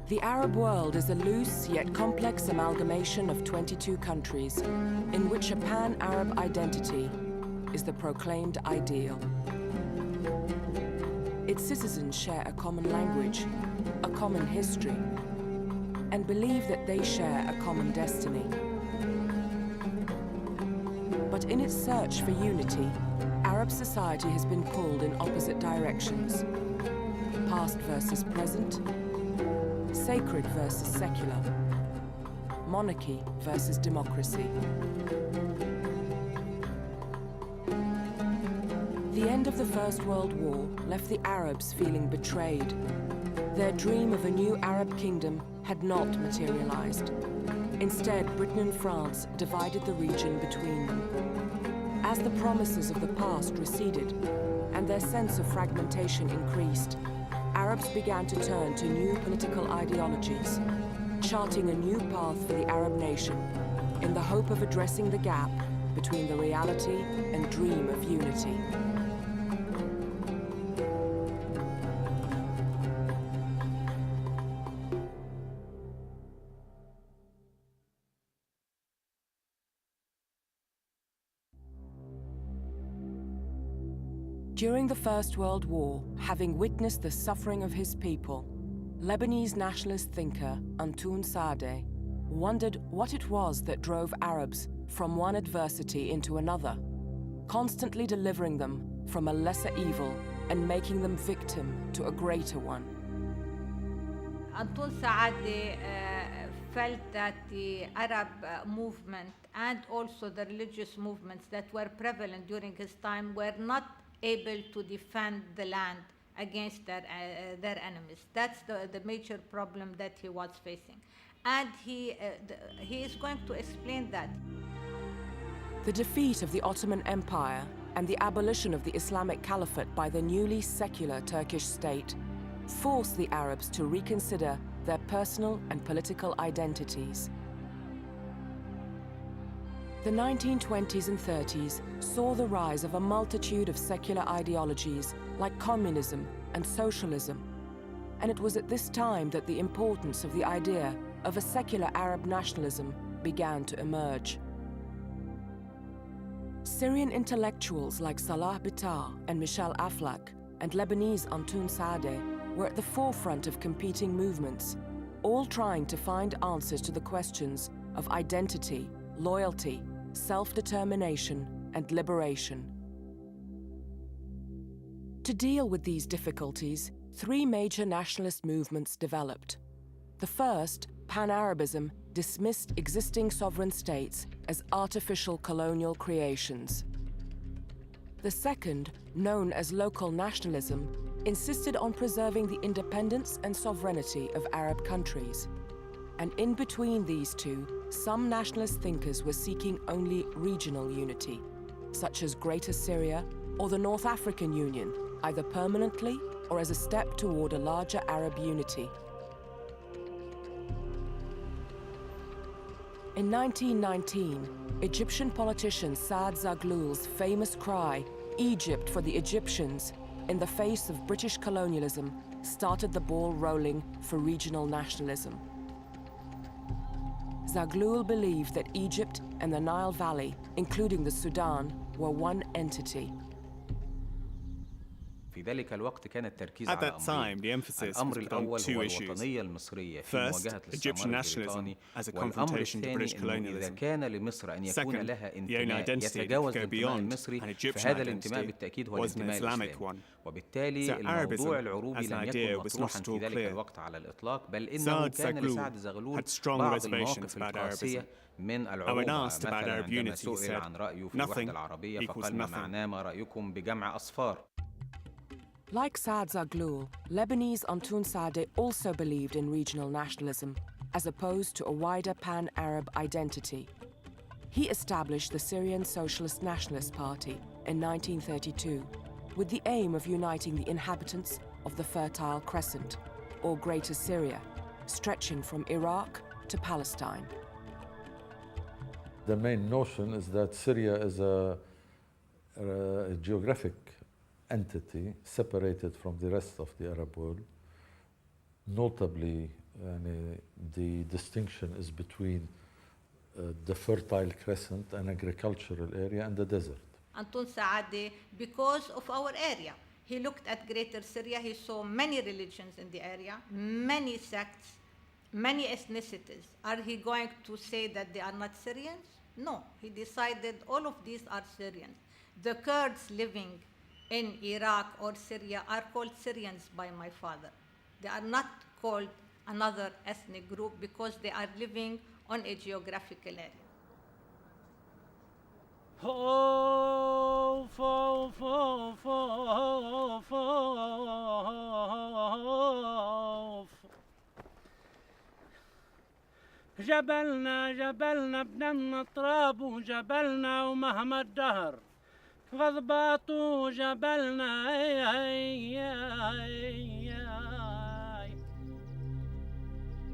The Arab world is a loose yet complex amalgamation of 22 countries in which a pan-Arab identity is the proclaimed ideal. Its citizens share a common language, a common history, and believe that they share a common destiny. But in its search for unity, Arab society has been pulled in opposite directions. Past versus present, sacred versus secular, monarchy versus democracy. The end of the First World War left the Arabs feeling betrayed. Their dream of a new Arab kingdom had not materialized. Instead, Britain and France divided the region between them. As the promises of the past receded and their sense of fragmentation increased, Arabs began to turn to new political ideologies, charting a new path for the Arab nation in the hope of addressing the gap between the reality and dream of unity. During the First World War, having witnessed the suffering of his people, Lebanese nationalist thinker Antoun Saadeh wondered what it was that drove Arabs from one adversity into another, constantly delivering them from a lesser evil and making them victim to a greater one. Antoun Saadeh felt that the Arab movement and also the religious movements that were prevalent during his time were not able to defend the land against their enemies. That's the major problem that he was facing. And he is going to explain that. The defeat of the Ottoman Empire and the abolition of the Islamic Caliphate by the newly secular Turkish state forced the Arabs to reconsider their personal and political identities. The 1920s and 30s saw the rise of a multitude of secular ideologies like communism and socialism, and it was at this time that the importance of the idea of a secular Arab nationalism began to emerge. Syrian intellectuals like Salah Bitar and Michel Aflaq and Lebanese Antoun Saadeh were at the forefront of competing movements, all trying to find answers to the questions of identity, loyalty, self-determination, and liberation. To deal with these difficulties, three major nationalist movements developed. The first, Pan-Arabism, dismissed existing sovereign states as artificial colonial creations. The second, known as local nationalism, insisted on preserving the independence and sovereignty of Arab countries. And in between these two, some nationalist thinkers were seeking only regional unity, such as Greater Syria or the North African Union, either permanently or as a step toward a larger Arab unity. In 1919, Egyptian politician Saad Zaghlul's famous cry, "Egypt for the Egyptians," in the face of British colonialism, started the ball rolling for regional nationalism. Zaghlul believed that Egypt and the Nile Valley, including the Sudan, were one entity. At that time, the emphasis was put on two issues. First, Egyptian nationalism as a confrontation to British colonialism. Second, the only identity that could go beyond an Egyptian identity was an Islamic one. So Arabism as an idea was not at all clear. Saad Zaghlul had strong reservations about Arabism. And when asked about Arab unity, he said, "Nothing equals nothing." Like Saad Zaghlul, Lebanese Antoun Saadeh also believed in regional nationalism, as opposed to a wider pan-Arab identity. He established the Syrian Socialist Nationalist Party in 1932, with the aim of uniting the inhabitants of the Fertile Crescent, or Greater Syria, stretching from Iraq to Palestine. The main notion is that Syria is a geographic entity separated from the rest of the Arab world, notably the distinction is between the Fertile Crescent, an agricultural area, and the desert. Anton Saadi, because of our area, he looked at Greater Syria, he saw many religions in the area, many sects, many ethnicities. Are he going to say that they are not Syrians? No, he decided all of these are Syrians. The Kurds living in Iraq or Syria are called Syrians by my father. They are not called another ethnic group because they are living on a geographical area. جبلنا جبلنا بنمنا التراب وجبلنا ومهما الدهر غضبات جبلنا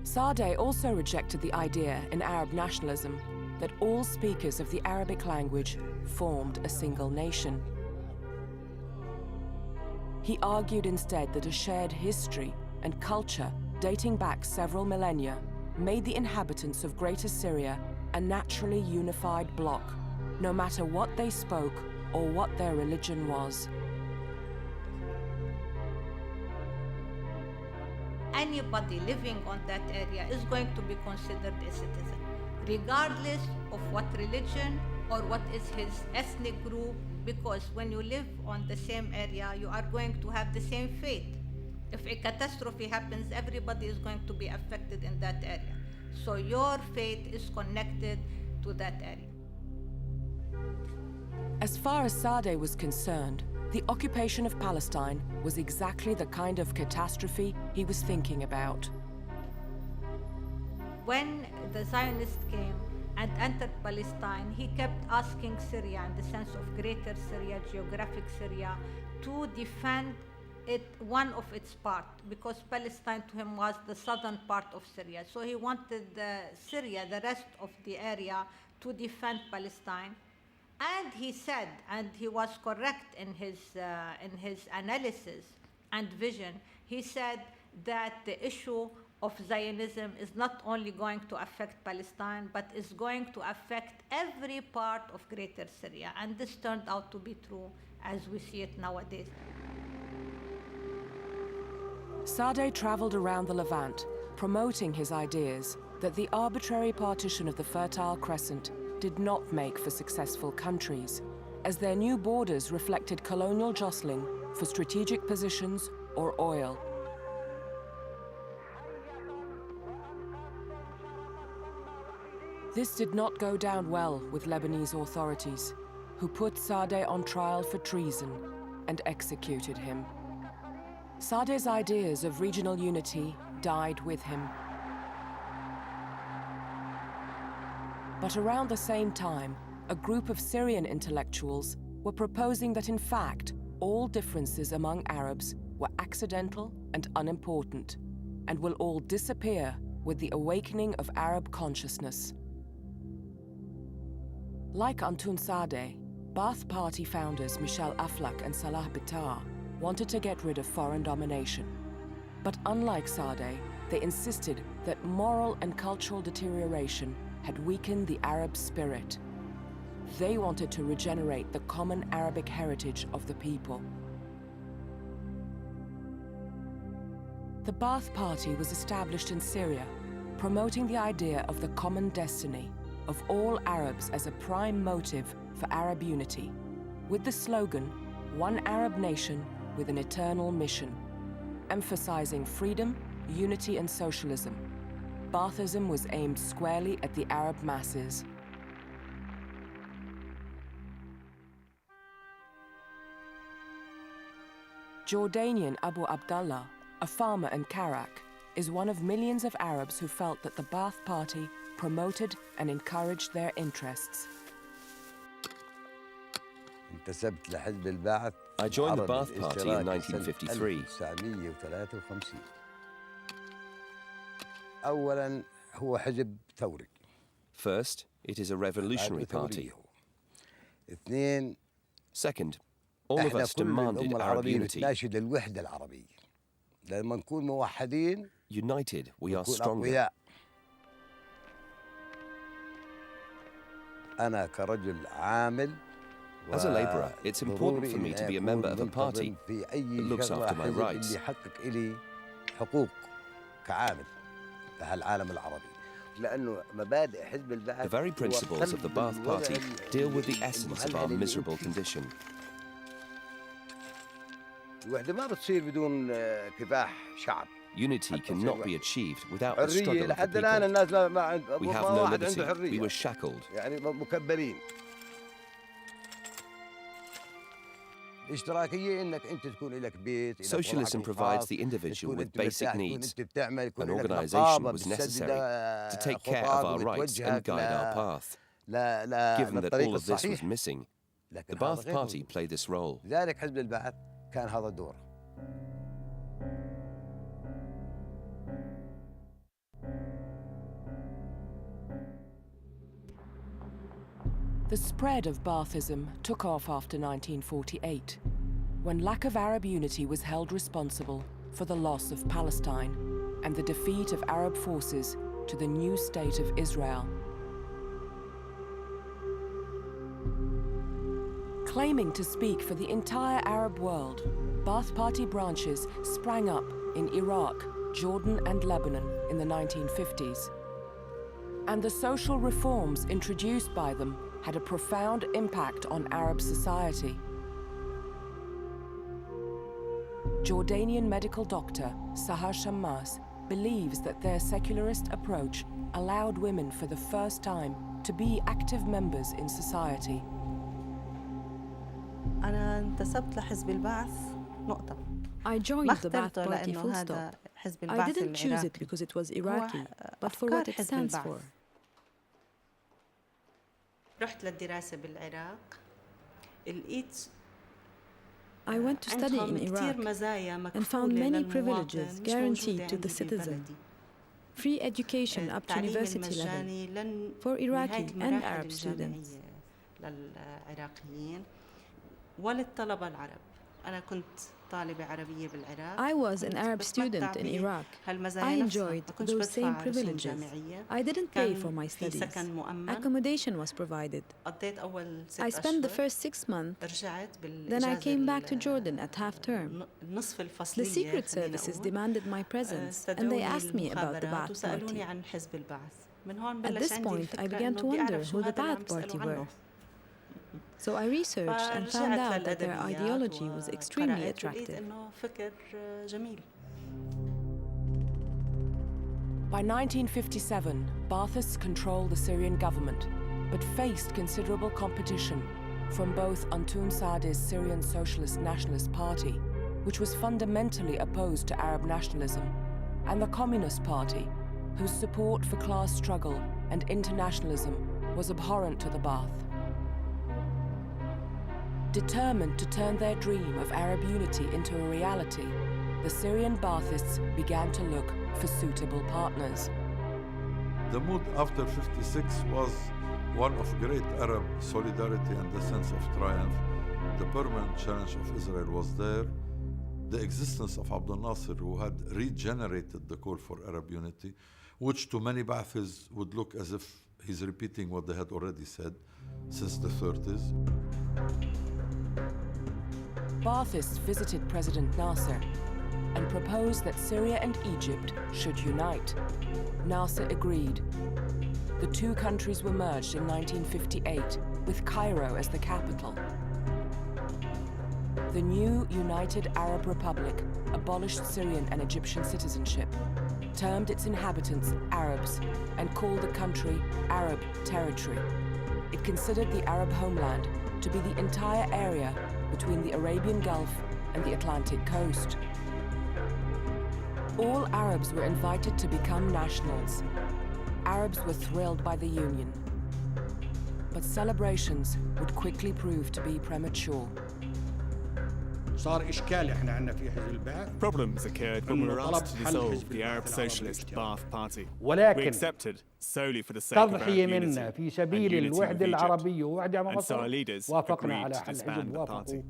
Saadi also rejected the idea in Arab nationalism that all speakers of the Arabic language formed a single nation. He argued instead that a shared history and culture dating back several millennia made the inhabitants of Greater Syria a naturally unified bloc, no matter what they spoke or what their religion was. Anybody living on that area is going to be considered a citizen, regardless of what religion or what is his ethnic group, because when you live on the same area, you are going to have the same fate. If a catastrophe happens, everybody is going to be affected in that area. So your fate is connected to that area. As far as Saadi was concerned, the occupation of Palestine was exactly the kind of catastrophe he was thinking about. When the Zionists came and entered Palestine, he kept asking Syria, in the sense of Greater Syria, geographic Syria, to defend one of its part, because Palestine to him was the southern part of Syria. So he wanted Syria, the rest of the area, to defend Palestine. And he said, and he was correct in his analysis and vision, he said that the issue of Zionism is not only going to affect Palestine, but is going to affect every part of Greater Syria. And this turned out to be true as we see it nowadays. Saadi traveled around the Levant, promoting his ideas that the arbitrary partition of the Fertile Crescent did not make for successful countries, as their new borders reflected colonial jostling for strategic positions or oil. This did not go down well with Lebanese authorities, who put Saadi on trial for treason and executed him. Saadi's ideas of regional unity died with him. But around the same time, a group of Syrian intellectuals were proposing that in fact, all differences among Arabs were accidental and unimportant, and will all disappear with the awakening of Arab consciousness. Like Anton Saadi, Ba'ath Party founders Michel Aflaq and Salah Bitar wanted to get rid of foreign domination. But unlike Saadi, they insisted that moral and cultural deterioration had weakened the Arab spirit. They wanted to regenerate the common Arabic heritage of the people. The Ba'ath Party was established in Syria, promoting the idea of the common destiny of all Arabs as a prime motive for Arab unity, with the slogan, "One Arab nation with an eternal mission," emphasizing freedom, unity, and socialism. Baathism was aimed squarely at the Arab masses. Jordanian Abu Abdallah, a farmer in Karak, is one of millions of Arabs who felt that the Ba'ath Party promoted and encouraged their interests. I joined the Ba'ath Party in 1953. First, it is a revolutionary party. Second, all of us demanded Arab unity. United, we are stronger. As a labourer, it's important for me to be a member of a party that looks after my rights. The very principles of the Ba'ath Party deal with the essence of our miserable condition. Unity cannot be achieved without the struggle of the people. We have no liberty. We were shackled. Socialism provides the individual with basic needs. An organisation was necessary to take care of our rights and guide our path. Given that all of this was missing, the Ba'ath Party played this role. The spread of Ba'athism took off after 1948, when lack of Arab unity was held responsible for the loss of Palestine and the defeat of Arab forces to the new state of Israel. Claiming to speak for the entire Arab world, Ba'ath Party branches sprang up in Iraq, Jordan, and Lebanon in the 1950s. And the social reforms introduced by them had a profound impact on Arab society. Jordanian medical doctor Sahar Shammas believes that their secularist approach allowed women for the first time to be active members in society. I joined the Ba'ath Party full stop. I didn't choose it because it was Iraqi, but for what it stands for. I went to study in Iraq and found many privileges guaranteed to the citizen. Free education up to university level for Iraqi and Arab students. I was an Arab student in Iraq. I enjoyed those same privileges. I didn't pay for my studies. Accommodation was provided. I spent the first 6 months, then I came back to Jordan at half-term. The Secret Services demanded my presence, and they asked me about the Ba'ath Party. At this point, I began to wonder who the Ba'ath Party were. So I researched and found out that their ideology was extremely attractive. By 1957, Ba'athists controlled the Syrian government, but faced considerable competition from both Antoun Saadeh's Syrian Socialist Nationalist Party, which was fundamentally opposed to Arab nationalism, and the Communist Party, whose support for class struggle and internationalism was abhorrent to the Ba'ath. Determined to turn their dream of Arab unity into a reality, the Syrian Ba'athists began to look for suitable partners. The mood after 56 was one of great Arab solidarity and the sense of triumph. The permanent challenge of Israel was there. The existence of Abdel Nasser, who had regenerated the call for Arab unity, which to many Ba'athists would look as if he's repeating what they had already said since the 30s. Ba'athists visited President Nasser and proposed that Syria and Egypt should unite. Nasser agreed. The two countries were merged in 1958, with Cairo as the capital. The new United Arab Republic abolished Syrian and Egyptian citizenship, termed its inhabitants Arabs, and called the country Arab territory. It considered the Arab homeland to be the entire area between the Arabian Gulf and the Atlantic coast. All Arabs were invited to become nationals. Arabs were thrilled by the union. But celebrations would quickly prove to be premature. Problems occurred when we were asked to dissolve the Arab Socialist Ba'ath Party. We accepted solely for the sake of Arab unity and unity of Egypt. And so our leaders agreed to disband the party.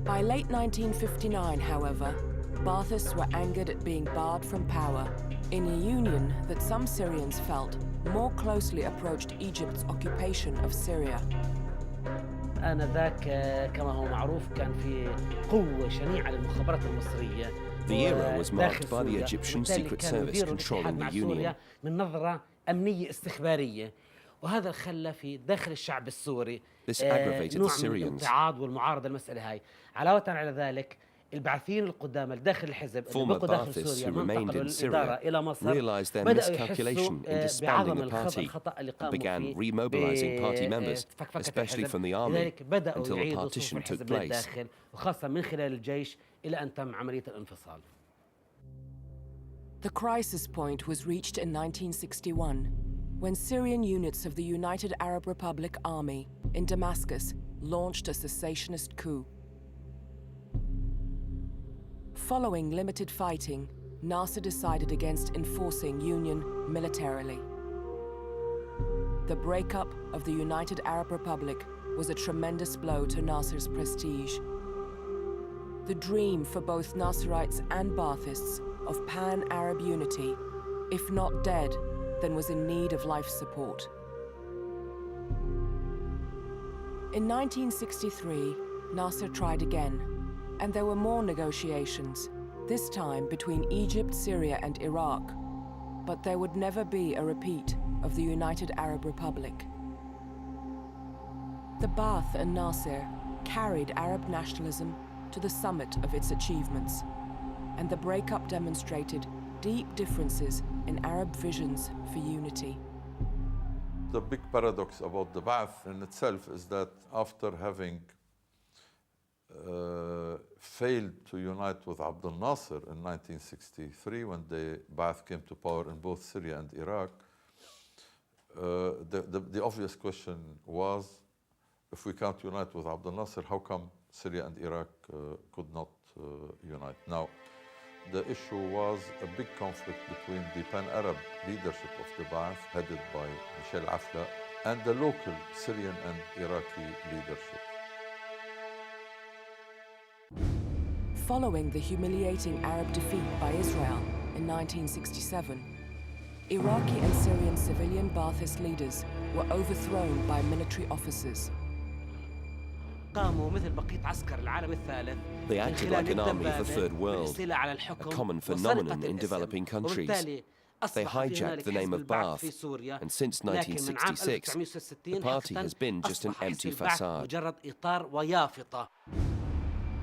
By late 1959, however, Baathists were angered at being barred from power in a union that some Syrians felt more closely approached Egypt's occupation of Syria. آنذاك كما هو معروف كان في قوة شنيعة للمخابرات المصرية. The era was marked by the Egyptian Secret Service controlling the Union. من نظرة أمنية استخبارية، وهذا خلى في داخل الشعب السوري نوع من الامتعاض والمعارضة المسألة هاي. علاوة على ذلك البعثيين القدامى داخل الحزب اللي بقوا داخل سوريا منتقلوا الإدارة إلى مصر بدأوا يحسوا بعظم الخطأ اللي قاموا فيه فكفكة الحزب. لذلك بدأوا يعيدوا صفوف الحزب للداخل وخاصة من خلال الجيش إلى أن تم عملية الانفصال. The crisis point was reached in 1961 when Syrian units of the United Arab Republic Army in Damascus launched a cessationist coup. Following limited fighting, Nasser decided against enforcing union militarily. The breakup of the United Arab Republic was a tremendous blow to Nasser's prestige. The dream for both Nasserites and Baathists of pan-Arab unity, if not dead, then was in need of life support. In 1963, Nasser tried again, and there were more negotiations, this time between Egypt, Syria, and Iraq. But there would never be a repeat of the United Arab Republic. The Ba'ath and Nasser carried Arab nationalism to the summit of its achievements, and the breakup demonstrated deep differences in Arab visions for unity. The big paradox about the Ba'ath in itself is that after having failed to unite with Abdel Nasser in 1963, when the Ba'ath came to power in both Syria and Iraq, the obvious question was, if we can't unite with Abdel Nasser, how come Syria and Iraq could not unite? Now, the issue was a big conflict between the pan-Arab leadership of the Ba'ath, headed by Michel Afla, and the local Syrian and Iraqi leadership. Following the humiliating Arab defeat by Israel in 1967, Iraqi and Syrian civilian Ba'athist leaders were overthrown by military officers. They acted like an army of the Third World, a common phenomenon in developing countries. They hijacked the name of Ba'ath, and since 1966, the party has been just an empty facade.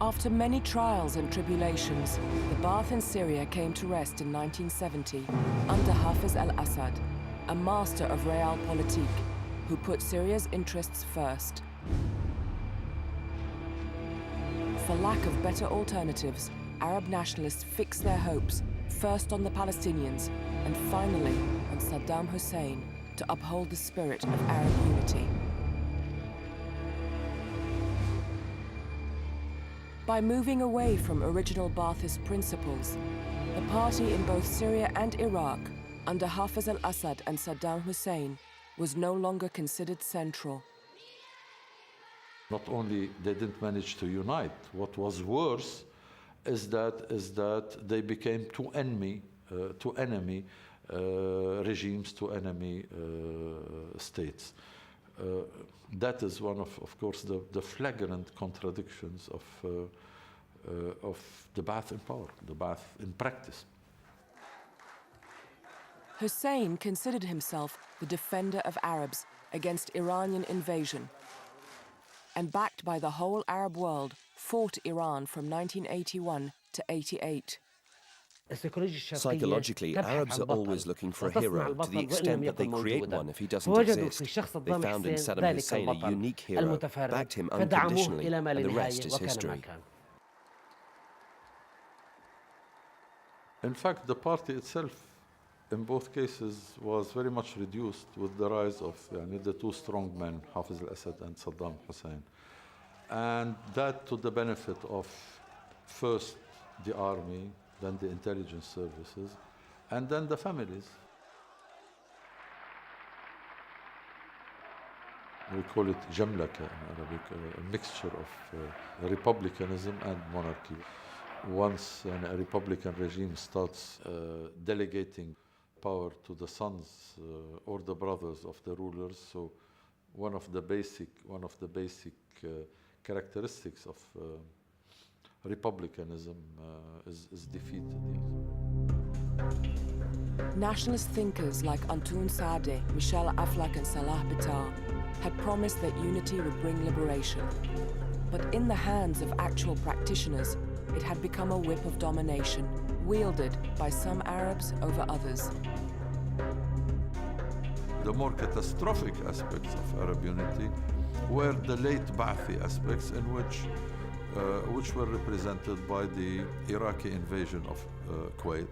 After many trials and tribulations, the Ba'ath in Syria came to rest in 1970 under Hafiz al-Assad, a master of realpolitik who put Syria's interests first. For lack of better alternatives, Arab nationalists fixed their hopes first on the Palestinians and finally on Saddam Hussein to uphold the spirit of Arab unity. By moving away from original Ba'athist principles, the party in both Syria and Iraq, under Hafiz al-Assad and Saddam Hussein, was no longer considered central. Not only they didn't manage to unite, what was worse is that they became two enemy regimes, two enemy states. That is one of course, the flagrant contradictions of the Ba'ath in power, the Ba'ath in practice. Hussein considered himself the defender of Arabs against Iranian invasion, and backed by the whole Arab world, fought Iran from 1981 to 88. Psychologically, Arabs are always looking for a hero to the extent that they create one if he doesn't exist. They found in Saddam Hussein a unique hero, backed him unconditionally, and the rest is history. In fact, the party itself, in both cases, was very much reduced with the rise of the two strong men, Hafiz al-Assad and Saddam Hussein. And that to the benefit of first the army, then the intelligence services, and then the families. We call it jamlaka in Arabic, a mixture of republicanism and monarchy. Once a republican regime starts delegating power to the sons or the brothers of the rulers, so one of the basic characteristics of republicanism is defeated. Nationalist thinkers like Antoun Saadeh, Michel Aflaq and Salah Bitar had promised that unity would bring liberation. But in the hands of actual practitioners, it had become a whip of domination, wielded by some Arabs over others. The more catastrophic aspects of Arab unity were the late Ba'athi aspects, in which were represented by the Iraqi invasion of Kuwait,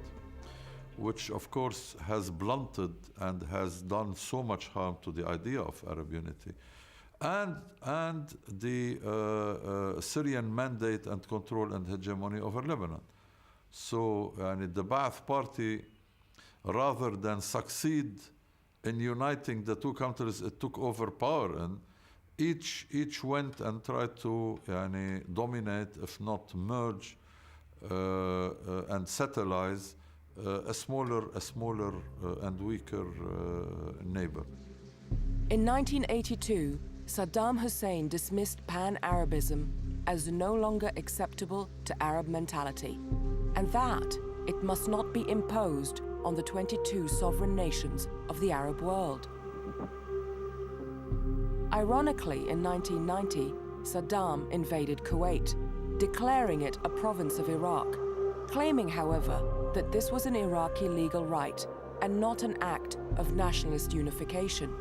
which of course has blunted and has done so much harm to the idea of Arab unity, and the Syrian mandate and control and hegemony over Lebanon. So the Ba'ath party, rather than succeed in uniting the two countries it took over power in, each went and tried to dominate, if not merge and satellize a smaller and weaker neighbor. In 1982, Saddam Hussein dismissed pan-Arabism as no longer acceptable to Arab mentality, and that it must not be imposed on the 22 sovereign nations of the Arab world. Ironically, in 1990, Saddam invaded Kuwait, declaring it a province of Iraq, claiming, however, that this was an Iraqi legal right and not an act of nationalist unification.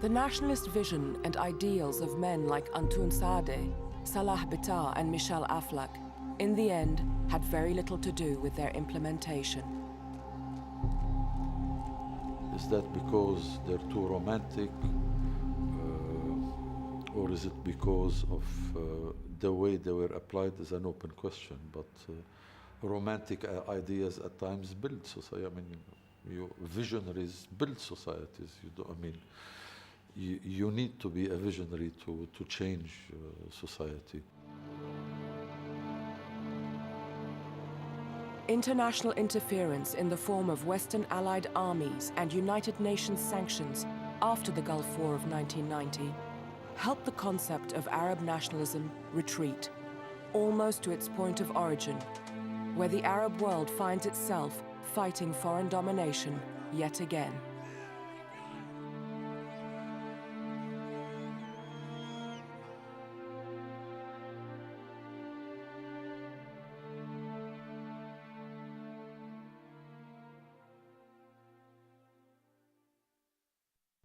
The nationalist vision and ideals of men like Antoun Saadeh, Salah Bitar and Michel Aflaq, in the end, had very little to do with their implementation. Is that because they're too romantic, or is it because of the way they were applied is an open question, but romantic ideas at times build society. Visionaries build societies. You need to be a visionary to change society. International interference in the form of Western Allied armies and United Nations sanctions after the Gulf War of 1990 helped the concept of Arab nationalism retreat, almost to its point of origin, where the Arab world finds itself fighting foreign domination yet again.